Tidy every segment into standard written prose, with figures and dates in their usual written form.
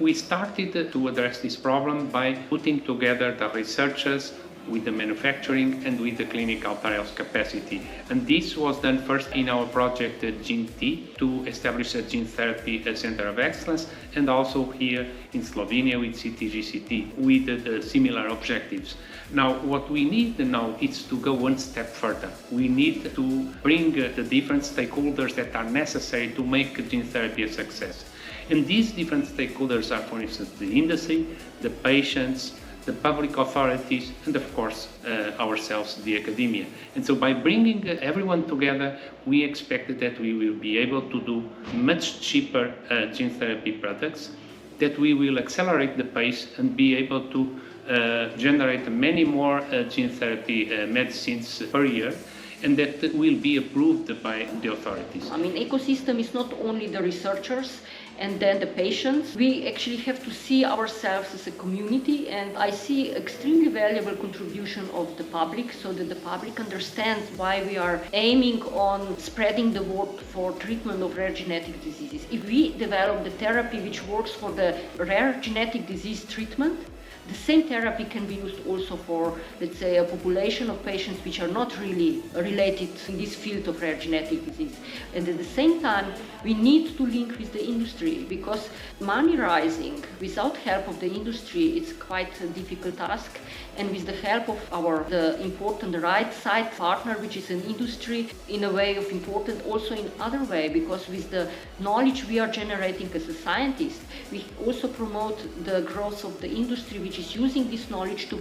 We started to address this problem by putting together the researchers with the manufacturing and with the clinical trials capacity. And this was done first in our project GeneH to establish a gene therapy center of excellence, and also here in Slovenia with CTGCT with similar objectives. Now, what we need now is to go one step further. We need to bring the different stakeholders that are necessary to make gene therapy a success. And these different stakeholders are, for instance, the industry, the patients, the public authorities, and of course ourselves, the academia. And so by bringing everyone together, we expect that we will be able to do much cheaper gene therapy products, that we will accelerate the pace and be able to generate many more gene therapy medicines per year, and that will be approved by the authorities. I mean, ecosystem is not only the researchers and then the patients. We actually have to see ourselves as a community, and I see extremely valuable contribution of the public, so that the public understands why we are aiming on spreading the word for treatment of rare genetic diseases. If we develop the therapy which works for the rare genetic disease treatment, the same therapy can be used also for, let's say, a population of patients which are not really related in this field of rare genetic disease. And at the same time, we need to link with the industry, because money rising without help of the industry is quite a difficult task. And with the help of the important right side partner, which is an industry, in a way of important also in other way, because with the knowledge we are generating as a scientist, we also promote the growth of the industry, which is using this knowledge to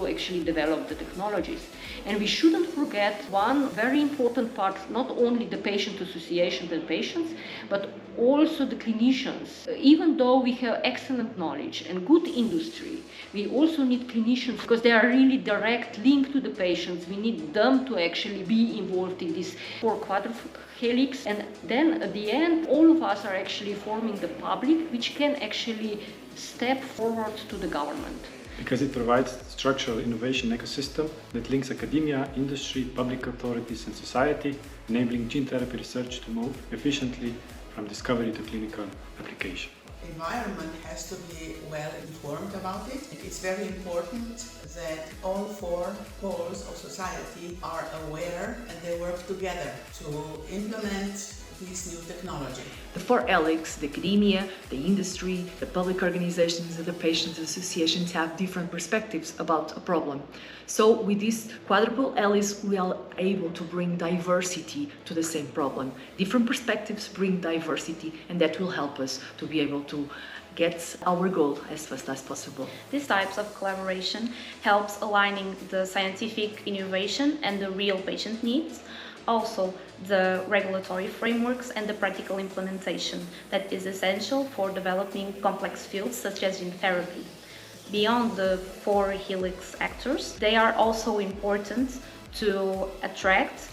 actually develop the technologies. And we shouldn't forget one very important part, not only the patient associations and patients, but also the clinicians. Even though we have excellent knowledge and good industry, we also need clinicians, because they are really direct link to the patients. We need them to actually be involved in this Helix. And then at the end, all of us are actually forming the public, which can actually step forward to the government. Because it provides structural innovation ecosystem that links academia, industry, public authorities and society, enabling gene therapy research to move efficiently from discovery to clinical application. Environment has to be well informed about it. It's very important that all four poles of society are aware and they work together to implement this new technology. The four Helix, the academia, the industry, the public organizations and the patient associations have different perspectives about a problem. So with this quadruple Helix, we are able to bring diversity to the same problem. Different perspectives bring diversity, and that will help us to be able to get our goal as fast as possible. These types of collaboration helps aligning the scientific innovation and the real patient needs, also the regulatory frameworks and the practical implementation that is essential for developing complex fields such as gene therapy. Beyond the four Helix actors, they are also important to attract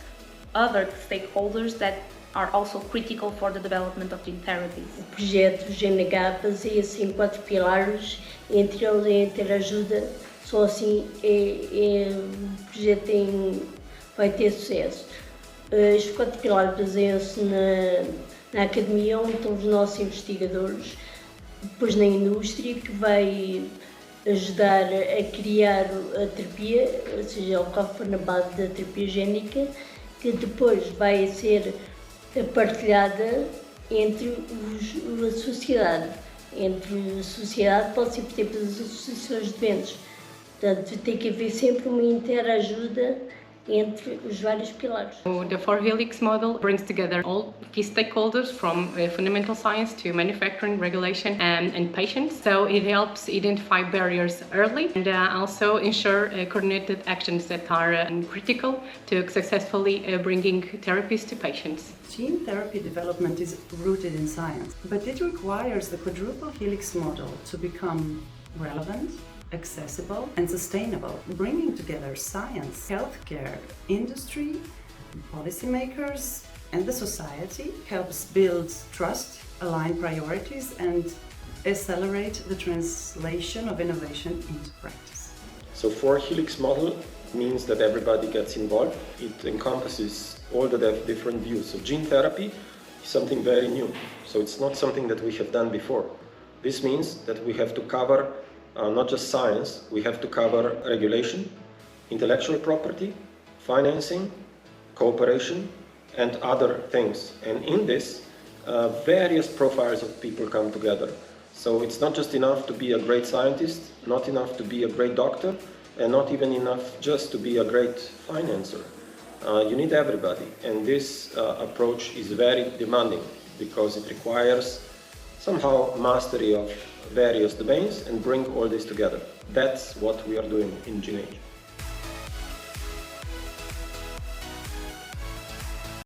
other stakeholders that are also critical for the development of gene therapies. O projeto GeneH baseia-se em 4 pilares, entre eles a interajuda. Só assim o projeto vai ter sucesso. Os 4 pilares baseiam-se na academia, onde estão os nossos investigadores, depois na indústria, que vai ajudar a criar a terapia, ou seja, o que for na base da terapia génica, que depois vai ser partilhada entre a sociedade. Entre a sociedade pode ser, por exemplo, as associações de doentes. Portanto, tem que haver sempre uma interajuda entre os vários pilares. The 4-Helix model brings together all key stakeholders from fundamental science to manufacturing, regulation and patients. So it helps identify barriers early and also ensure coordinated actions that are critical to successfully bringing therapies to patients. Gene therapy development is rooted in science, but it requires the quadruple helix model to become relevant, accessible and sustainable, bringing together science, healthcare, industry, policymakers and the society helps build trust, align priorities and accelerate the translation of innovation into practice. So 4-Helix model means that everybody gets involved. It encompasses all the different views. So gene therapy is something very new. So it's not something that we have done before. This means that we have to cover not just science, we have to cover regulation, intellectual property, financing, cooperation, and other things. And in this, various profiles of people come together. So it's not just enough to be a great scientist, not enough to be a great doctor, and not even enough just to be a great financer. You need everybody, and this approach is very demanding because it requires somehow mastery of various domains and bring all this together. That's what we are doing in GeneH.